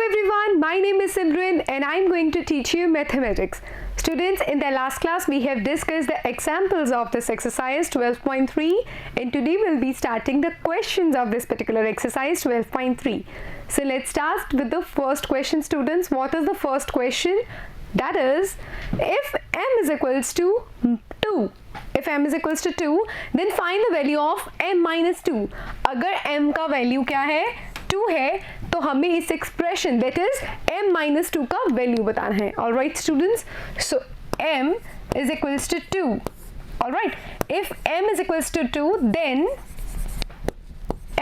everyone, my name is Simran and I'm going to teach you mathematics. Students, in the last class we have discussed the examples of this exercise 12.3 and today we'll be starting the questions of this particular exercise 12.3. So let's start with the first question, students. What is the first question? That is, if m is equals to 2, if m is equals to 2, then find the value of m minus 2. अगर m का value क्या है 2 है तो हमें इस expression that is m minus 2 का value बताना है. Alright students, so m is equals to 2. Alright, if m is equals to 2 then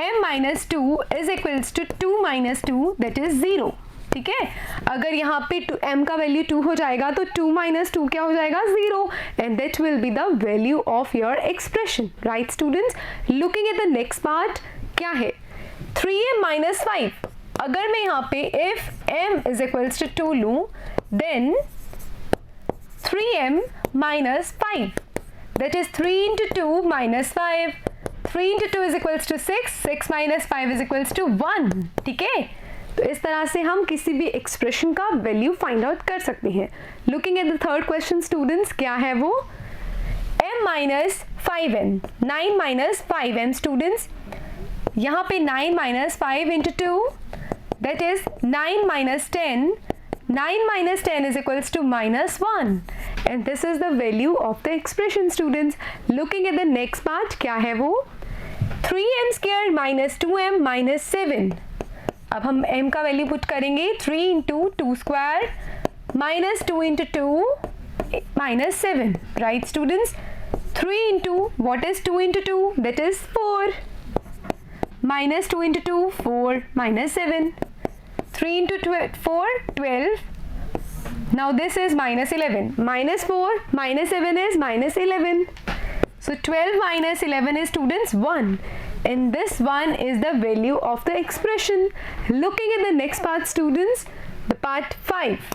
m minus 2 is equals to 2 minus 2 that is 0. ठीक है, अगर यहाँ पे m का वैल्यू 2 हो जाएगा तो 2 minus 2 क्या हो जाएगा 0 and that will be the value of your expression. Right students, looking at the next part, क्या है 3m minus 5. अगर मैं यहाँ पे if m is equals to 2 लूँ then 3m minus 5 that is 3 into 2 minus 5. 3 into 2 is equals to 6. 6 minus 5 is equals to 1. ठीक है, तो इस तरह से हम किसी भी एक्सप्रेशन का वैल्यू फाइंड आउट कर सकते हैं. Looking at the third question students, क्या है वो m minus 5n. 9 minus 5m students, यहाँ पे 9 minus 5 into 2 that is 9 minus 10. 9 minus 10 is equals to minus 1 and this is the value of the expression students. Looking at the next part, क्या है वो 3m square minus 2m minus 7. अब हम m का value put करेंगे 3 into 2 square minus 2 into 2 minus 7. Right students, 3 into what is 2 into 2 that is 4 minus 2 into 2 4 minus 7. 3 into 4 12. Now this is minus 11. Minus 4 minus 7 is minus 11. So 12 minus 11 is students 1 and this 1 is the value of the expression. Looking at the next part students, the part 5,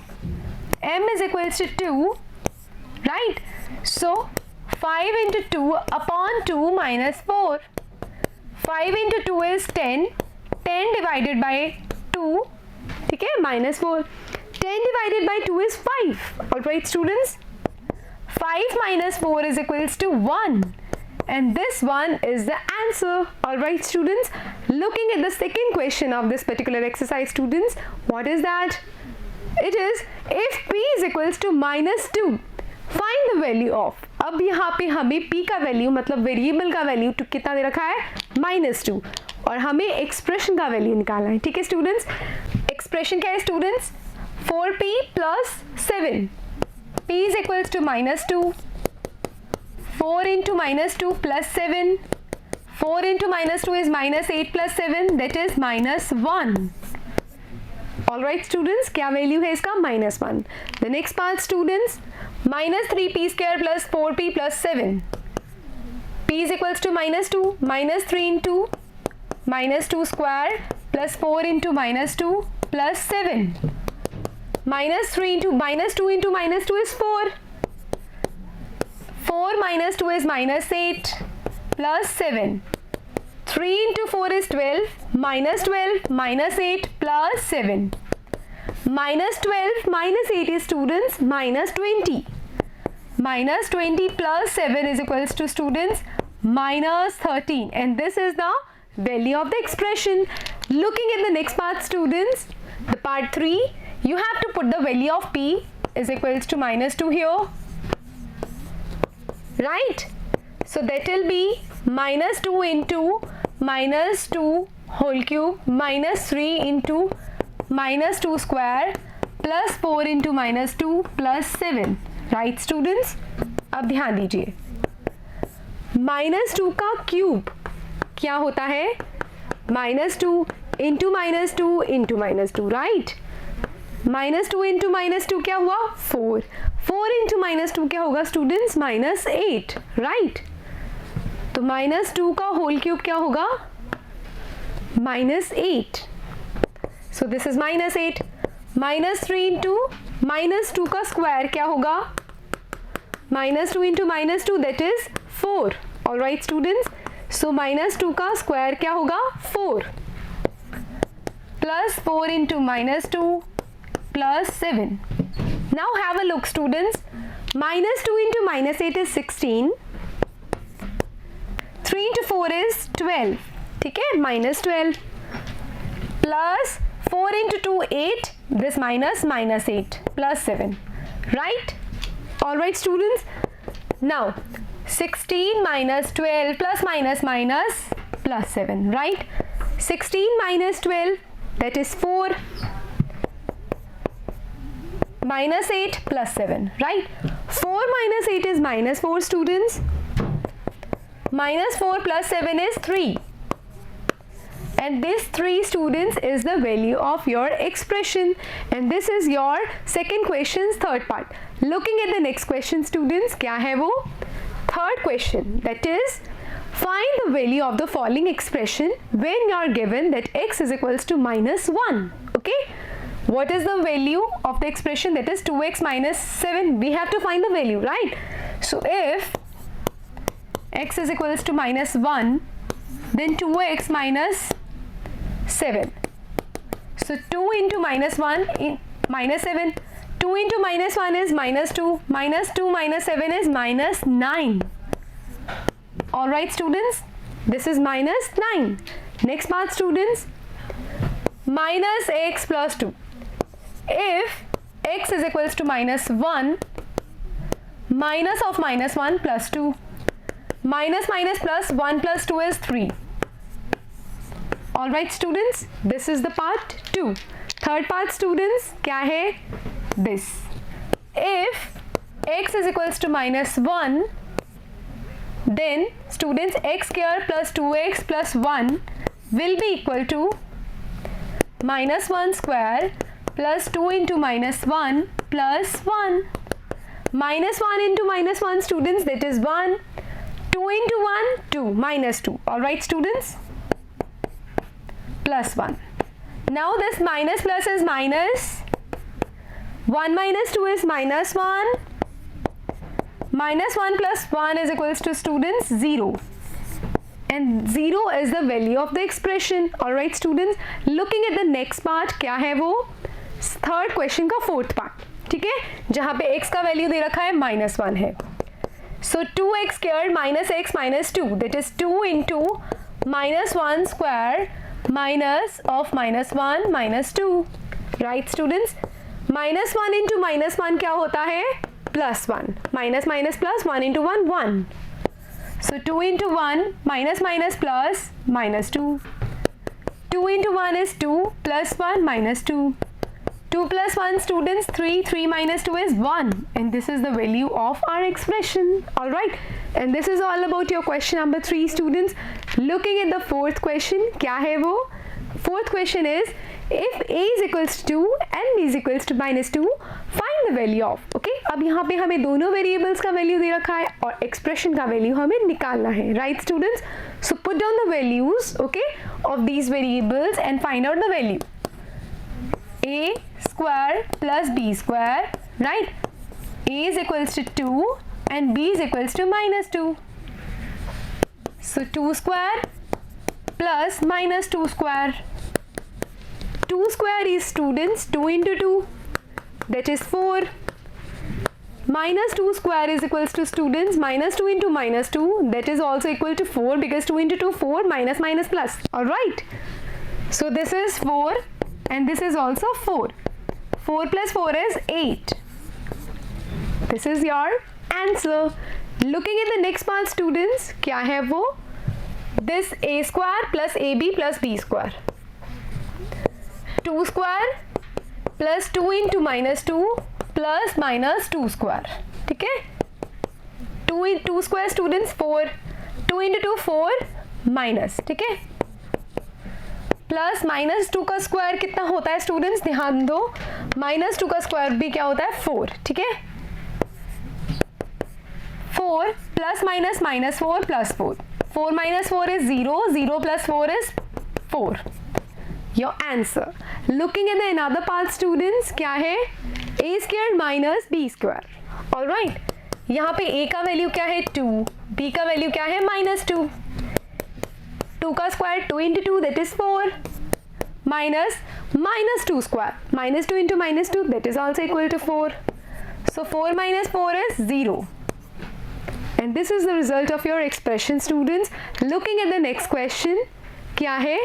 m is equals to 2, right? So 5 into 2 upon 2 minus 4. 5 into 2 is 10. 10 divided by 2, ठीक है, minus 4. 10 divided by 2 is 5. Alright students, 5 minus 4 is equals to 1 and this one is the answer. Alright students, looking at the second question of this particular exercise students, what is that? It is if p is equals to minus 2, find the value of. अब यहाँ पे हमें p का value मतलब variable का value कितना दे रखा है -2 और हमें एक्सप्रेशन का वैल्यू निकालना है. ठीक है स्टूडेंट्स, एक्सप्रेशन क्या है students 4p plus 7. p is equals to -2. 4 into -2 plus 7. 4 into -2 is -8 plus 7 that is -1. Alright students, क्या वैल्यू है इसका -1. The next part students, minus 3p square plus 4p plus 7. p is equals to -2. minus 3 into -2 square plus 4 into -2 plus 7. minus 3 into -2 into -2 is 4. 4 minus 2 is -8 plus 7. 3 into 4 is 12. minus 12 minus 8 plus 7. minus 12 minus 8 is students minus 20. minus 20 plus 7 is equals to students minus 13 and this is the value of the expression. Looking at the next part students, the part 3, you have to put the value of p is equals to -2 here, right? So that will be -2 into -2 whole cube minus 3 into -2 square plus 4 into -2 plus 7. Right students, अब ध्यान दीजिए -2 का cube क्या होता है -2 into -2 into -2, right? -2 into -2 क्या हुआ 4. 4 into -2 क्या होगा स्टूडेंट्स -8, राइट? तो -2 का होल क्यूब क्या होगा -8. So this is -8. -3 इंटू -2 का स्क्वायर क्या होगा -2 into -2 that is 4. Alright students, so -2 का स्क्वायर क्या होगा 4. plus 4 into minus 2 plus 7. Now have a look students. Minus 2 into minus 8 is 16. 3 into 4 is 12. ठीक है, minus 12 plus 4 into 2 8. This minus 8 plus 7. Right? All right students. Now 16 minus 12 plus minus plus 7. Right? 16 minus 12, that is 4, minus 8 plus 7. Right? 4 minus 8 is minus 4 students. Minus 4 plus 7 is 3. And this 3 students is the value of your expression. And this is your second question's third part. Looking at the next question students, क्या है वो? Third question, that is, find the value of the following expression when you are given that x is equals to minus 1. Okay? What is the value of the expression, that is 2x minus 7? We have to find the value, right? So if x is equals to minus 1, then 2x minus 7. So 2 into minus 1 in minus 7. 2 into minus 1 is minus 2. Minus 2 minus 7 is minus 9. Alright students, this is minus 9. Next part students, minus x plus 2. If x is equals to minus 1, minus of minus 1 plus 2. Minus plus 1 plus 2 is 3. Alright students, this is the part 2. Third part students, क्या है? This. If x is equals to minus 1, then students x square plus 2x plus 1 will be equal to minus 1 square plus 2 into minus 1 plus 1. Minus 1 into minus 1 students, that is 1. 2 into 1, 2, minus 2. Alright students? Plus 1. Now this minus plus is minus. 1 minus 2 is minus 1. Minus 1 plus 1 is equals to students 0. And 0 is the value of the expression. Alright students? Looking at the next part, क्या है वो? Third question का fourth part. ठीक है? जहाँ पे x का value दे रखा है minus 1 है. So 2x squared minus x minus 2, that is 2 into minus 1 square minus of minus 1 minus 2. Right students? Minus 1 into minus 1 क्या होता है? Plus 1. Minus plus 1 into 1, 1. So 2 into 1 minus plus minus 2. 2 into 1 is 2 plus 1 minus 2. 2 plus 1 students 3, 3 minus 2 is 1, and this is the value of our expression. Alright, and this is all about your question number 3 students. Looking at the fourth question, क्या है वो? Fourth question is, if a is equals to 2 and b is equals to minus 2, find the value of. Okay, अब यहाँ पे हमें दोनों variables का value दे रखा है और expression का value हमें निकालना है, right students? So put down the values, okay, of these variables and find out the value. A square plus b square, right? A is equals to 2 and b is equals to minus 2. So 2 square plus minus 2 square. 2 square is students 2 into 2, that is 4. Minus 2 square is equals to students minus 2 into minus 2, that is also equal to 4, because 2 into 2 4 minus plus. Alright, so this is 4 and this is also 4. 4 plus 4 is 8. This is your answer. Looking at the next part students, क्या है वो? This a square plus ab plus b square. 2 square plus 2 into minus 2 plus minus 2 square. ठीक है? 2 square students 4. 2 into 2 4 minus. ठीक है? Plus minus 2 का square कितना होता है स्टूडेंट्स? ध्यान दो, माइनस 2 का स्क्वायर भी क्या होता है? 4. ठीक है? 4 plus minus minus 4 plus 4. 4 minus 4 is 0. 0 plus 4 is 4. Your answer. Looking at the another part students, क्या है? a squared minus b square. Alright. यहाँ पे a का वैल्यू क्या है? 2. b का वैल्यू क्या है? minus 2. 2 का square 2 into 2, that is 4. minus minus 2 square. Minus 2 into minus 2, that is also equal to 4. So 4 minus 4 is 0. And this is the result of your expression, students. Looking at the next question, क्या है?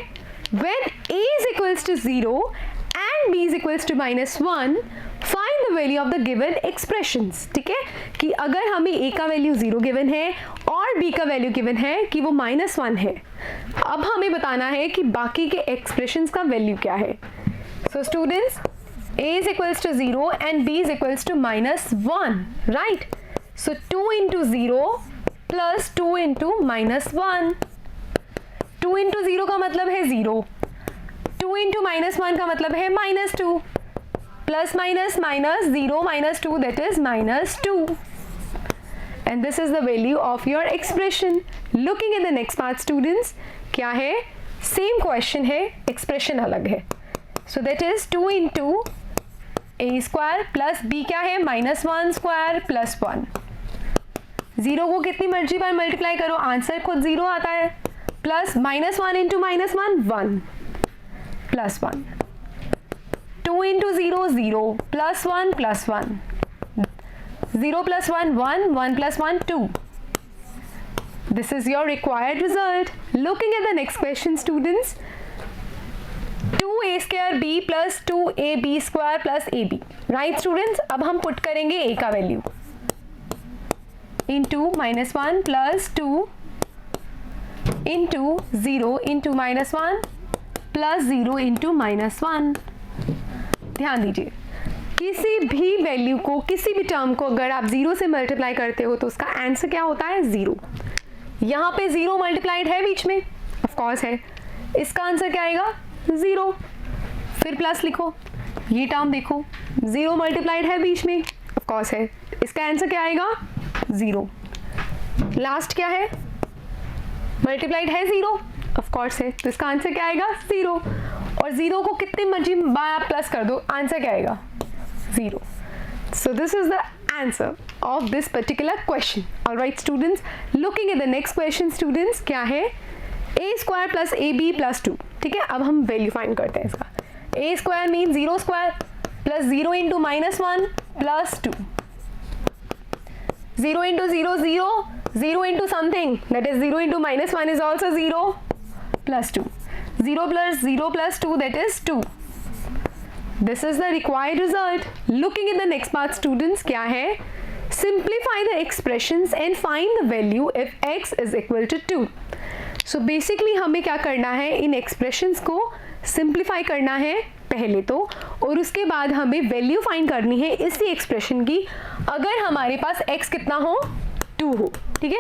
When a is equals to 0 and b is equals to minus 1, find the value of the given expressions. ठीक है कि अगर हमें a का value 0 given है और b का वैल्यू गिवन है कि वो -1 है, अब हमें बताना है कि बाकी के एक्सप्रेशंस का वैल्यू क्या है. So students, a is equals to 0 and b is equals to -1, right? So 2 into 0 plus 2 into -1. 2 into 0 का मतलब है 0. 2 into -1 का मतलब है -2. Plus minus minus 0 minus 2, that is -2. And this is the value of your expression. Looking at the next part, students, क्या है? Same question है, expression अलग है. So that is 2 into a square plus b क्या है? -1 square plus 1. 0 को कितनी मर्जी बार मल्टीप्लाई करो, आंसर खुद 0 आता है. Plus -1 into -1, 1 plus 1. 2 into 0, 0 plus 1 plus 1. 0 plus 1, 1, 1 plus 1, 2. This is your required result. Looking at the next question, students. 2a square b plus 2ab square plus ab. Right, students? अब हम put करेंगे a का value. Into -1 plus 2 into 0 into -1 plus 0 into -1. ध्यान दीजिए, किसी भी value को, किसी भी टर्म को अगर आप 0 से मल्टीप्लाई करते हो तो उसका आंसर क्या होता है? 0. यहाँ पे 0 मल्टीप्लाइड है बीच में, ऑफ कोर्स है. इसका आंसर क्या आएगा? 0. फिर प्लस लिखो, ये टर्म देखो, 0 मल्टीप्लाइड है बीच में, ऑफ कोर्स है. इसका आंसर क्या आएगा? 0. लास्ट क्या है? मल्टीप्लाइड है 0, ऑफ कोर्स है, तो इसका आंसर क्या आएगा? 0. और 0 को कितनी मर्जी बार आप प्लस कर दो, आंसर क्या आएगा? 0. So this is the answer of this particular question. All right, students. Looking at the next question, students, क्या है? a square plus ab plus 2. ठीक है, अब हम वैल्यू फाइंड करते हैं इसका. a square means 0 square plus 0 into -1 plus 2. 0 into 0, 0. 0 into something, that is 0 into -1 is also 0 plus 2. 0 plus 0 plus 2, that is 2. This is the required result. Looking at the next part, students, क्या है? Simplify the expressions and find the value if x is equal to 2. So basically हमें क्या करना है? इन expressions को simplify करना है पहले तो, और उसके बाद हमें value find करनी है इसी expression की अगर हमारे पास x कितना हो? 2 हो. ठीक है,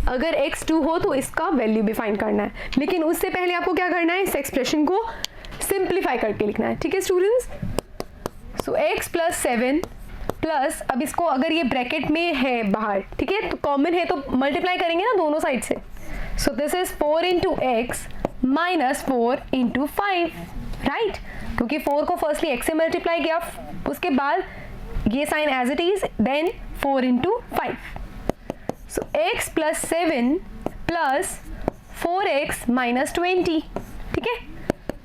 अगर x 2 हो तो इसका वैल्यू भी फाइंड करना है, लेकिन उससे पहले आपको क्या करना है? इस एक्सप्रेशन को सिंप्लीफाई करके लिखना है. ठीक है स्टूडेंट्स. सो x प्लस 7 प्लस, अब इसको अगर ये ब्रैकेट में है बाहर, ठीक है, तो कॉमन है तो मल्टीप्लाई करेंगे ना दोनों साइड से. So this is 4 into x minus 4 into 5, right, क्योंकि 4 को फर्स्टली x से मल्टीप्लाई किया, उसके बाद ये sign as it is, then 4 into 5. So x plus 7 plus 4x minus 20. ठीक है,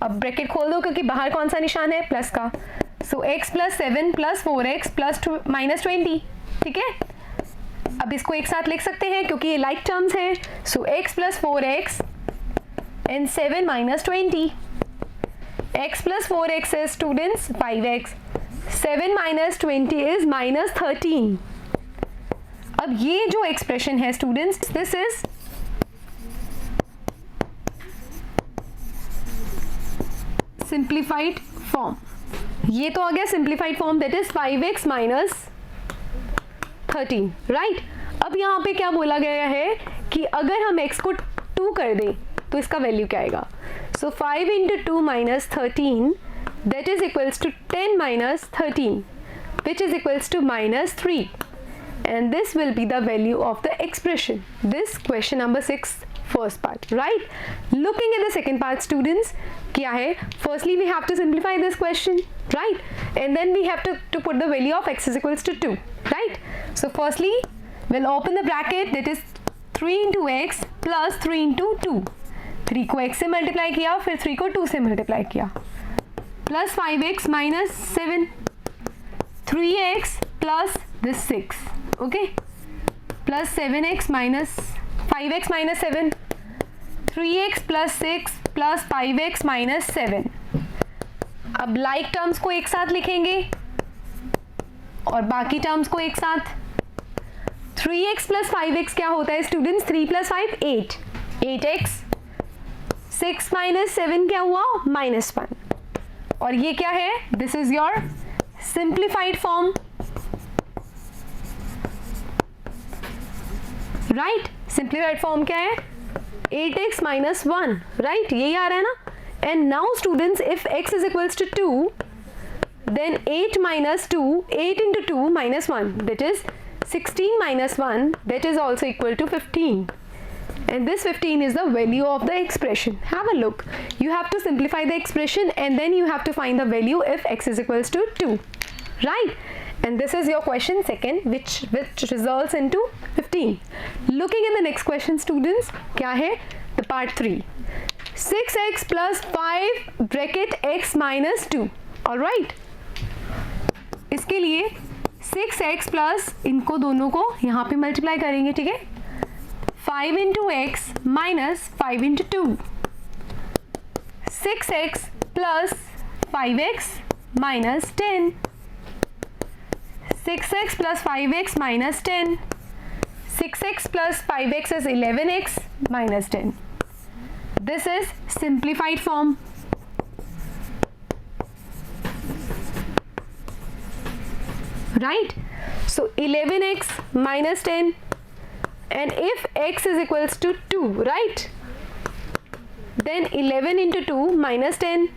अब ब्रैकेट खोल दो क्योंकि बाहर कौन सा निशान है? प्लस का. So x plus 7 plus 4x plus minus 20. ठीक है, अब इसको एक साथ लिख सकते हैं क्योंकि ये लाइक टर्म्स हैं. So x plus 4x and 7 minus 20. x plus 4x is, students, 5x. 7 minus 20 is minus 13. अब ये जो एक्सप्रेशन है students, this is simplified form. ये तो आ गया simplified form, that is 5x minus 13, right. अब यहाँ पे क्या बोला गया है कि अगर हम x को 2 कर दें तो इसका वैल्यू क्या आएगा? So 5 into 2 minus 13, that is equals to 10 minus 13, which is equals to -3. And this will be the value of the expression. This question number 6, first part, right? Looking at the second part, students, क्या है? Firstly, we have to simplify this question, right? And then we have to put the value of x is equals to 2, right? So firstly, we'll open the bracket, that is 3 into x plus 3 into 2. 3 को x से multiply किया, फिर 3 को 2 से multiply किया. plus 5x minus 7, 3x plus this 6, okay, plus 7x minus 5x minus 7, 3x plus 6 plus 5x minus 7. अब like terms को एक साथ लिखेंगे और बाकी टर्म्स को एक साथ. 3x plus 5x क्या होता है स्टूडेंट्स? 3 plus 5 8, 8x, 6 minus 7 क्या हुआ? -1. और ये क्या है? This is your simplified form, right. Simplified form क्या है? 8x minus 1, राइट, यही आ रहा है ना. And now students if x is equals to 2, then 8 minus 2, 8 into 2 minus 1, that is 16 minus 1, that is also equal to 15. And this 15 is the value of the expression. Have a look. You have to simplify the expression and then you have to find the value if x is equals to 2, right? And this is your question second, which results into 15. Looking at the next question students, क्या है? The part 3. 6x plus 5 bracket x minus 2. All right. इसके लिए 6x plus इनको दोनों को यहाँ पे multiply करेंगे, ठीक है. 5 into x minus 5 into 2, 6x plus 5x minus 10, 6x plus 5x minus 10, 6x plus 5x is 11x minus 10. This is simplified form. Right? So 11x minus 10. And if x is equals to 2, right, then 11 into 2 minus 10,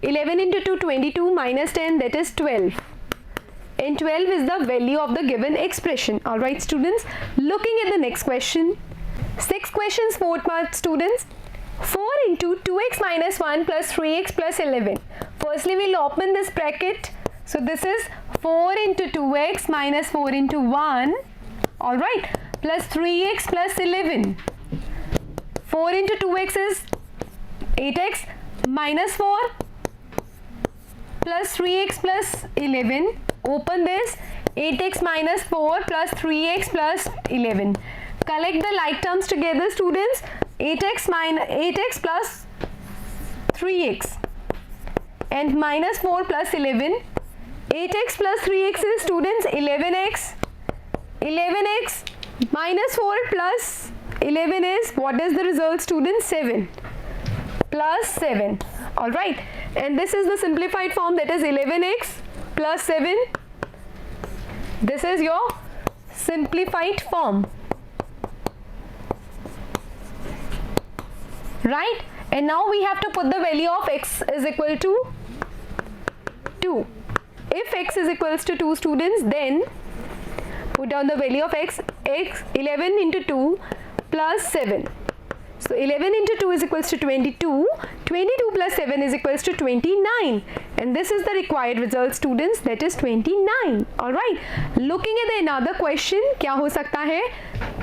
11 into 2 22 minus 10, that is 12, and 12 is the value of the given expression. All right students, looking at the next question, 6 questions, 4 part students. 4 into 2x minus 1 plus 3x plus 11. Firstly we'll open this bracket, so this is 4 into 2x minus 4 into 1, all right, plus 3x plus 11. 4 into 2x is 8x minus 4 plus 3x plus 11. Open this, 8x minus 4 plus 3x plus 11. Collect the like terms together students. 8x plus 3x and minus 4 plus 11. 8x plus 3x is students 11x. 11x minus 4 plus 11 is, what is the result students? 7 plus 7. All right, and this is the simplified form, that is 11x plus 7. This is your simplified form, right? And now we have to put the value of x is equal to 2. If x is equals to 2 students, then put down the value of x 11 into 2 plus 7. So 11 into 2 is equals to 22. 22 plus 7 is equals to 29. And this is the required result students, that is 29. Alright. Looking at the another question, क्या हो सकता है?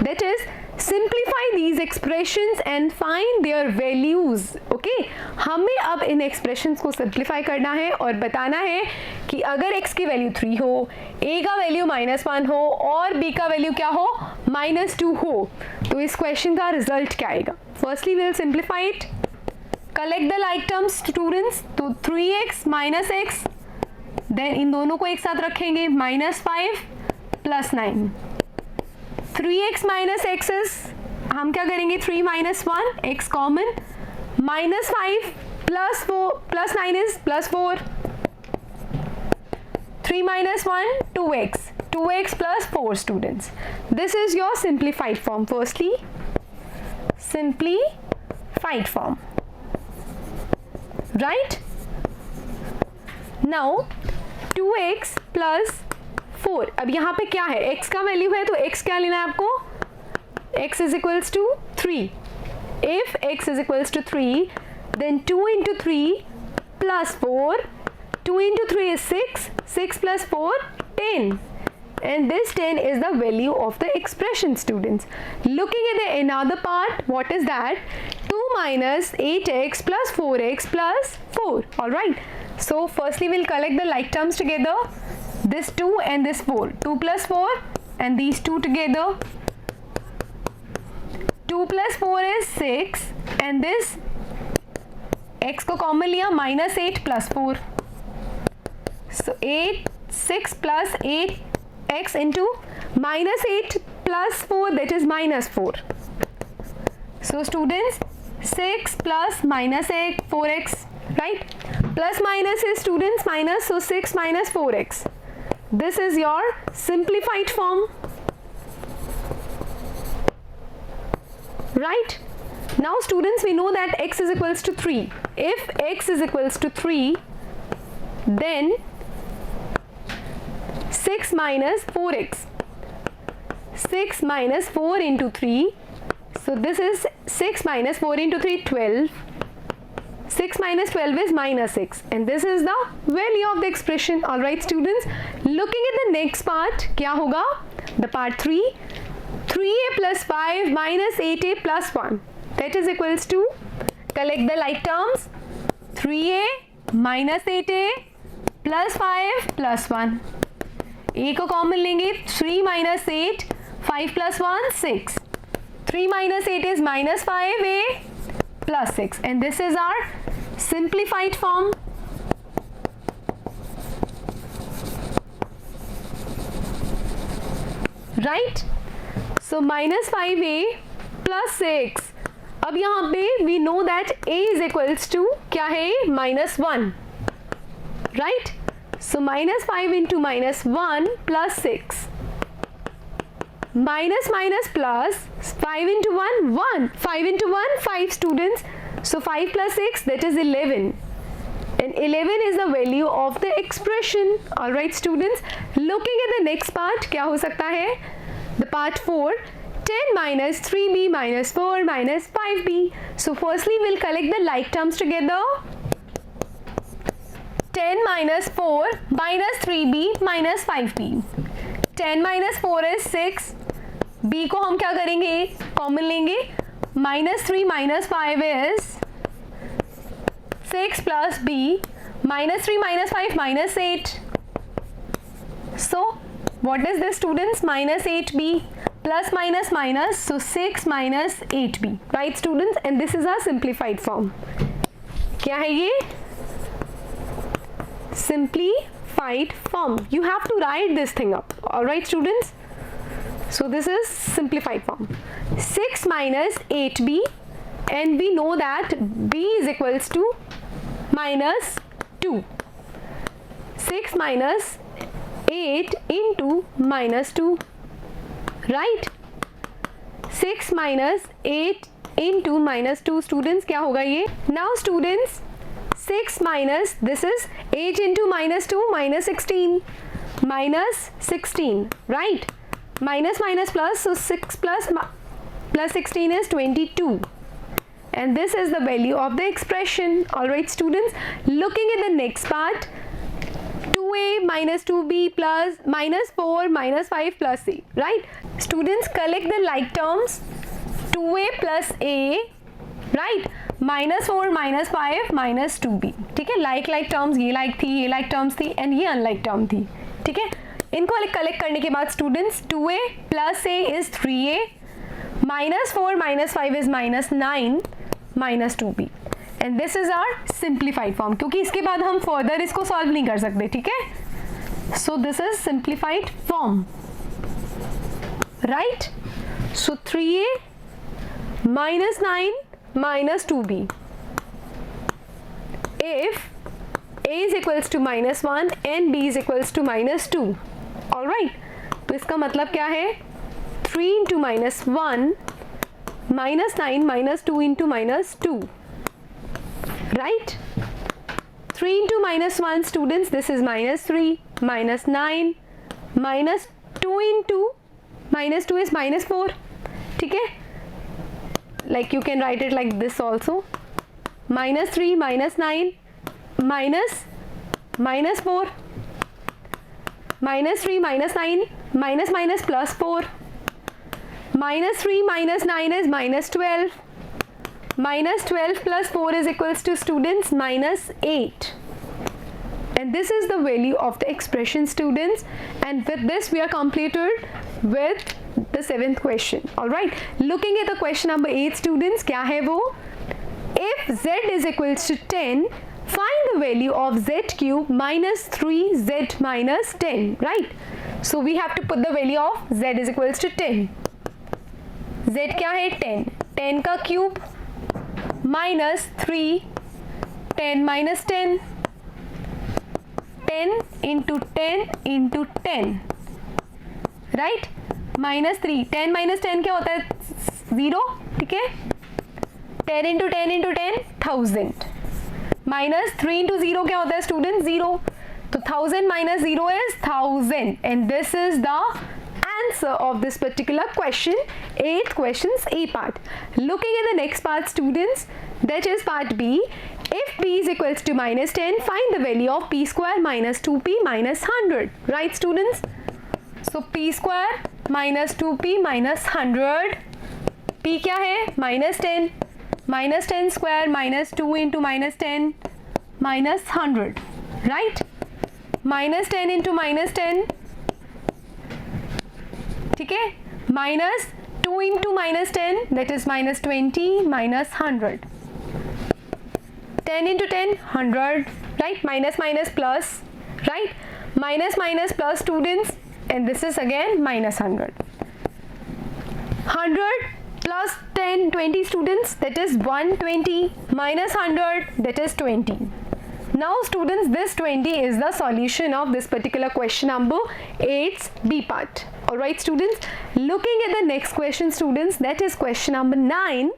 That is simplify these expressions and find their values. Okay? हमें अब इन expressions को simplify करना है और बताना है कि अगर x की वैल्यू 3 हो, a का वैल्यू -1 हो और b का वैल्यू क्या हो? -2 हो, तो इस क्वेश्चन का रिजल्ट क्या आएगा? Firstly will simplify it. Collect the like terms students. तो 3x minus x, then in दोनों को एक साथ रखेंगे, -5 plus 9. 3x minus x is, हम क्या करेंगे? 3 minus 1, x common, -5 plus 4 plus 9 is +4. 3 minus 1, 2x. 2x plus 4 students. This is your simplified form. Firstly, simplified form, right? Now 2x plus 4. अब यहाँ पे क्या है? x का वैल्यू है तो x क्या लेना है आपको? x is equals to 3. If x is equals to 3, then 2 into 3 plus 4. 2 into 3 is 6. 6 plus 4, 10. and this 10 is the value of the expression, students. Looking at the another part, what is that? 2 minus 8x plus 4x plus 4. All right, so firstly we'll collect the like terms together, this 2 and this 4. 2 plus 4 and these 2 together. 2 plus 4 is 6 and this x को common लिया, minus 8 plus 4. So 6 plus 8x into minus 8 plus 4, that is minus 4. So students, 6 plus minus 4x, right? Plus minus is, students, minus, so 6 minus 4x. This is your simplified form, right? Now students, we know that x is equals to 3. If x is equals to 3, then 6 minus 4x. 6 minus 4 into 3. So this is 6 minus 4 into 3, 12. 6 minus 12 is minus 6. And this is the value of the expression. Alright students, looking at the next part, क्या होगा? The part 3. 3a plus 5 minus 8a plus 1. That is equals to, collect the like terms, 3a minus 8a plus 5 plus 1. a को common लेंगे, 3 minus 8, 5 plus 1, 6. 3 minus 8 is minus 5a plus 6, and this is our simplified form. Right? So minus 5a plus 6. अब यहाँ पे we know that a is equals to क्या है? minus 1. Right? So minus 5 into minus 1 plus 6. Minus minus plus 5 into 1, 1. 5 into 1, 5 students. So 5 plus 6, that is 11. And 11 is the value of the expression. Alright students, looking at the next part, क्या हो सकता है? The part 4, 10 minus 3b minus 4 minus 5b. So firstly we'll collect the like terms together. 10 minus 4 minus 3b minus 5b. 10 minus 4 is 6. b को हम क्या करेंगे? Common लेंगे. minus 3 minus 5 is 6 plus b. minus 3 minus 5 minus 8. So what is this students? minus 8b. Plus minus minus, so 6 minus 8b. Right students? And this is our simplified form. क्या है ये? Simplified form. You have to write this thing up. Alright students? So this is simplified form. 6 minus 8b, and we know that b is equals to minus 2. 6 minus 8 into minus 2. Right? 6 minus 8 into minus 2 students, क्या होगा ये? Now students, 6 minus, this is 8 into minus 2 minus 16. Minus 16, right? Minus minus plus, so 6 plus 16 is 22. And this is the value of the expression. Alright students, looking at the next part, 2a minus 2b plus minus 4 minus 5 plus c. Right? Students, collect the like terms. 2a plus a, right? minus 4 minus 5 minus 2b. ठीक है? like terms, ये like थी, ये like terms थी, and ये unlike term थी. ठीक है? इनको collect करने के बाद students, 2a plus a is 3a, minus 4 minus 5 is minus 9 minus 2b. And this is our simplified form, क्योंकि इसके बाद हम further इसको solve नहीं कर सकते. ठीक है? So this is simplified form. Right? So 3a minus 9 minus 2b. If a is equals to minus 1 and b is equals to minus 2. Alright? तो इसका मतलब क्या है? 3 into minus 1 minus 9 minus 2 into minus 2. Right? 3 into minus 1 students, this is minus 3, minus 9, minus 2 into minus 2 is minus 4. ठीक है? Like you can write it like this also. Minus 3 minus 9 minus 4. Minus 3 minus 9 minus minus plus 4, minus 3 minus 9 is minus 12, minus 12 plus 4 is equals to students minus 8. And this is the value of the expression, students, and with this we are completed with the 7th question. All right, looking at the question number 8, students, क्या है वो? If z is equals to 10, find the value of z cube minus 3z minus 10, right? So we have to put the value of z is equals to 10. z क्या है? 10. 10 का cube minus 3, 10 minus 10, 10 into 10 into 10, right? minus 3, 10 minus 10 क्या होता है? 0, ठीक है? 10 into 10 into 10, 1000. minus 3 into 0 क्या होता है student? 0. तो 1000 minus 0 is 1000, and this is the answer of this particular question, 8th questions A part. Looking at the next part, students, that is part B. If p is equals to minus 10, find the value of p square minus 2p minus 100. Right, students? So p square minus 2p minus 100. p क्या है? minus 10. minus 10 square minus 2 into minus 10 minus 100. Right? minus 10 into minus 10. ठीक है? minus 2 into minus 10, that is minus 20 minus 100. 10 into 10, 100, right? minus minus plus, right? minus minus plus, students, and this is again minus 100. 100 plus 10, 20, students, that is 120 minus 100, that is 20. Now, students, this 20 is the solution of this particular question number 8's B part. Alright, students, looking at the next question, students, that is question number 9,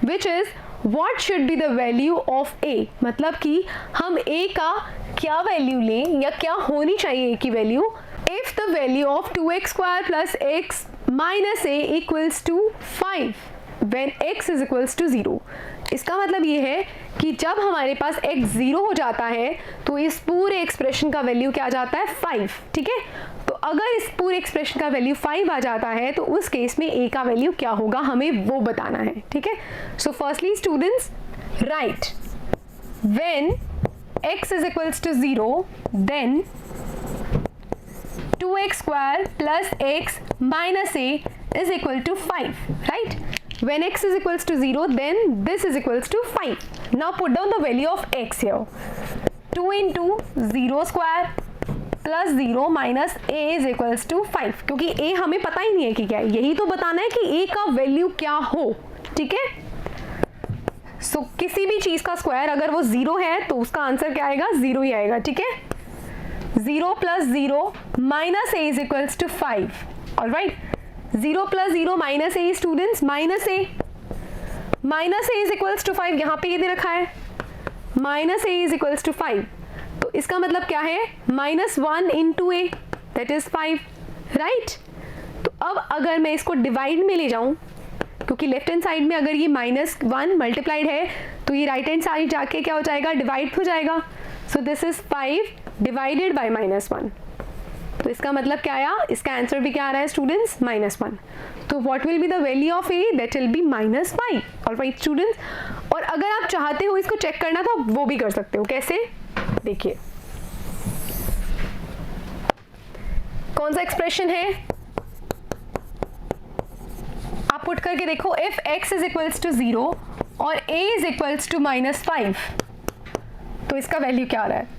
which is what should be the value of a? मतलब कि हम a का क्या value लें या क्या होनी चाहिए a की value if the value of 2x square plus x minus a equals to 5 when x is equals to 0. इसका मतलब ये है कि जब हमारे पास x 0 हो जाता है तो इस पूरे एक्सप्रेशन का वैल्यू क्या आ जाता है? 5. ठीक है, तो अगर इस पूरे एक्सप्रेशन का वैल्यू 5 आ जाता है तो उस केस में a का वैल्यू क्या होगा हमें वो बताना है. ठीक है, so firstly students right when x is equals to 0 then 2x square plus x minus a is equal to 5, right? When x is equals to 0, then this is equals to 5. Now put down the value of x here. 2 into 0 square plus 0 minus a is equals to 5. क्योंकि a हमें पता ही नहीं है कि क्या है, यही तो बताना है कि a का वैल्यू क्या हो. ठीक है, सो किसी भी चीज का स्क्वायर अगर वो 0 है तो उसका आंसर क्या आएगा? 0 ही आएगा. ठीक है, 0 plus 0 minus a is equals to 5. All right, 0 plus 0 minus a, students, minus a. minus a is equals to 5. यहाँ पे ये दे रखा है minus a is equals to 5. तो इसका मतलब क्या है? minus 1 into a, that is 5, right? तो अब अगर मैं इसको डिवाइड में ले जाऊं, क्योंकि लेफ्ट हैंड साइड में अगर ये -1 मल्टीप्लाइड है तो ये राइट हैंड साइड जाके क्या हो जाएगा? डिवाइड हो जाएगा. So this is 5 divided by -1. तो इसका मतलब क्या आया? इसका आंसर भी क्या आ रहा है स्टूडेंट्स? -1. तो what will be the value of A? That will be -5. Alright students, और अगर आप चाहते हो इसको चेक करना तो आप वो भी कर सकते हो. कैसे? देखिए कौन सा एक्सप्रेशन है, आप पुट करके देखो. If x is equals to 0 और a इज इक्वल्स टू -5, तो इसका वैल्यू क्या आ रहा है?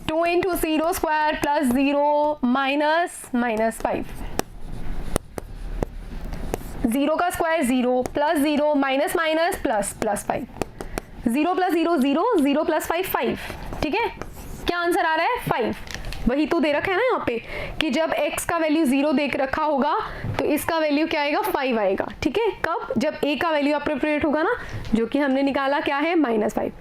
2 into 0 square plus 0 minus -5. 0 का square 0 plus 0 minus minus plus plus 5. 0 plus 0 0, 0 plus 5 5. ठीक है, क्या आंसर आ रहा है? 5. वही तो दे रखा है ना यहाँ पे कि जब x का वैल्यू 0 दे रखा होगा तो इसका वैल्यू क्या आएगा? 5 आएगा. ठीक है, कब? जब a का वैल्यू अप्रोप्रिएट होगा ना, जो कि हमने निकाला क्या है? -5.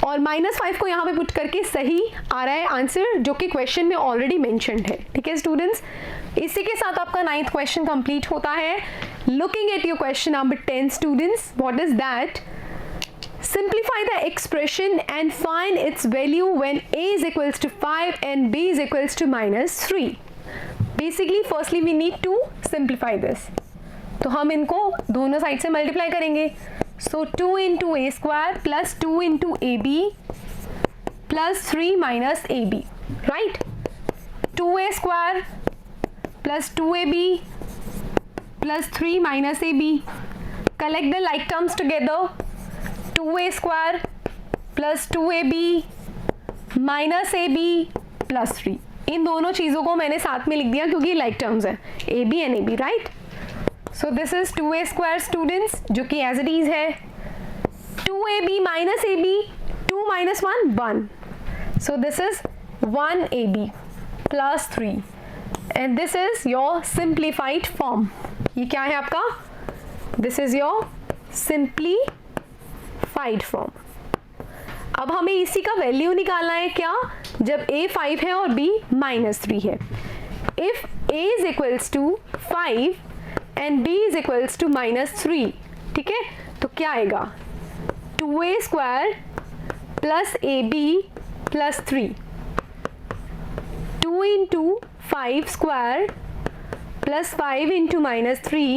और -5 को यहाँ पे पुट करके सही आ रहा है आंसर, जो कि क्वेश्चन में ऑलरेडी मेंशन्ड है. ठीक है स्टूडेंट्स, इसी के साथ आपका 9th क्वेश्चन कंप्लीट होता है. Looking at your question number 10 students, what is that? Simplify the expression and find its value when a is equals to 5 and b is equals to -3. Basically firstly we need to simplify this, तो हम इनको दोनों side से multiply करेंगे. So 2 into a square plus 2 into a b plus 3 minus a b, right. 2a square plus 2ab plus 3 minus ab. Collect the like terms together. 2a square plus 2ab minus ab plus 3. इन दोनों चीज़ों को मैंने साथ में लिख दिया क्योंकि लाइक टर्म्स है, ab and ab, right. So this is 2a square students, जो कि एज इट इज है. 2ab minus ab, 2 minus 1 1. So this is 1ab plus 3 and this is your simplified form. ये क्या है आपका? This is your simplified form. अब हमें इसी का वैल्यू निकालना है क्या? जब a 5 है और b -3 है. If a is equals to 5 and b is equals to -3, ठीक है, तो क्या आएगा? 2a square plus ab plus 3. 2 into 5 square plus 5 into minus 3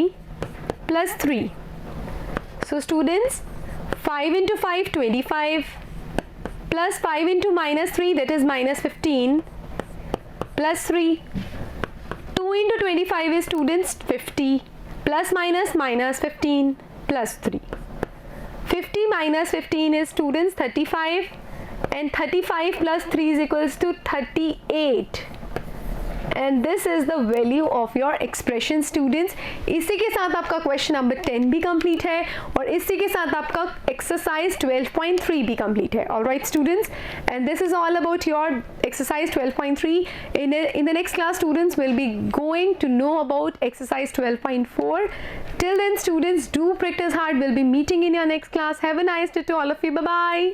plus 3. So students, 5 into 5 25 plus 5 into minus 3, that is minus 15, plus 3. 2 into 25 is students 50 plus minus minus 15 plus 3. 50 minus 15 is students 35 and 35 plus 3 is equals to 38. And this is the value of your expression students. इसी के साथ आपका question number 10 भी complete है और इसी के साथ आपका एक्सरसाइज 12.3 भी कंप्लीट है. Alright students, and this is all about your exercise 12.3. In the next class, students will be going to know about exercise 12.4. Till then, students, do practice hard. We'll be meeting in your next class. Have a nice day to all of you. Bye bye.